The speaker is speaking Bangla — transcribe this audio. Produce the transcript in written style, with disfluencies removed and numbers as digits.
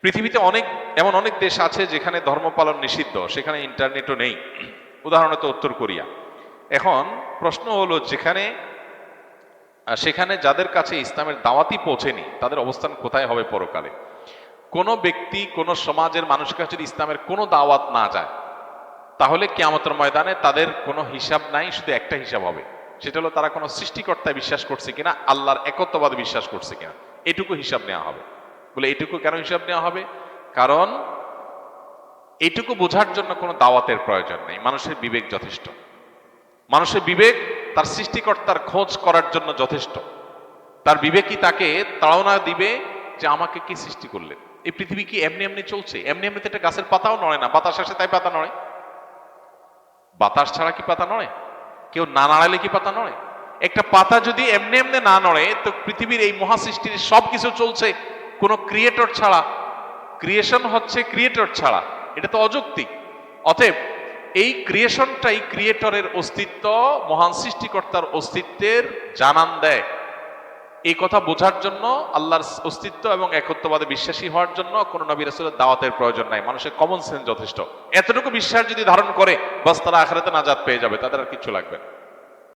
পৃথিবীতে এমন অনেক দেশ আছে যেখানে ধর্ম পালন নিষিদ্ধ, সেখানে ইন্টারনেটও নেই। উদাহরণত উত্তর কোরিয়া। এখন প্রশ্ন হলো, সেখানে যাদের কাছে ইসলামের দাওয়াতই পৌঁছেনি তাদের অবস্থান কোথায় হবে পরকালে? কোনো ব্যক্তি, কোনো সমাজের মানুষের কাছে যদি ইসলামের কোনো দাওয়াত না যায়, তাহলে কিয়ামতের ময়দানে তাদের কোনো হিসাব নাই, শুধু একটা হিসাব হবে। সেটা হলো তারা কোনো সৃষ্টিকর্তায় বিশ্বাস করছে কিনা, আল্লাহর একত্ববাদ বিশ্বাস করছে কিনা, এটুকু হিসাব নেওয়া হবে। বলে এটুকু কেন হিসাব নেওয়া হবে? কারণ এটুকু বোঝার জন্য কোনো দাওয়াতের প্রয়োজন নেই, মানুষের বিবেক যথেষ্ট। মানুষের বিবেক তার সৃষ্টিকর্তার খোঁজ করার জন্য যথেষ্ট। তার বিবেকই তাকে তাড়না দিবে যে আমাকে কি সৃষ্টি করলেন। এই পৃথিবী কি এমনি এমনি চলছে? এমনি এমনিতে একটা গাছের পাতাও নড়ে না, বাতাস আসে তাই পাতা নড়ে। বাতাস ছাড়া কি পাতা নড়ে? কেউ না নাড়ালে কি পাতা নড়ে? একটা পাতা যদি এমনি এমনি না নড়ে, তো পৃথিবীর এই মহাসৃষ্টির সবকিছু চলছে কোনো ক্রিয়েটর ছাড়া। ক্রিয়েশন হচ্ছে ক্রিয়েটর ছাড়া, এটা তো অযৌক্তিক। অতএব এই ক্রিয়েশনটাই ক্রিয়েটরের অস্তিত্ব, মহান সৃষ্টিকর্তার অস্তিত্বের জানান দেয়। এই কথা বোঝার জন্য, আল্লাহর অস্তিত্ব এবং একত্ববাদে বিশ্বাসী হওয়ার জন্য কোনো নবী রাসূলের দাওয়াতের প্রয়োজন নাই, মানুষের কমন সেন্স যথেষ্ট। এতটুকু বিশ্বাস যদি ধারণ করে, বাস তারা আখিরাতে নাজাত পেয়ে যাবে, তাদের আর কিছু লাগবে না।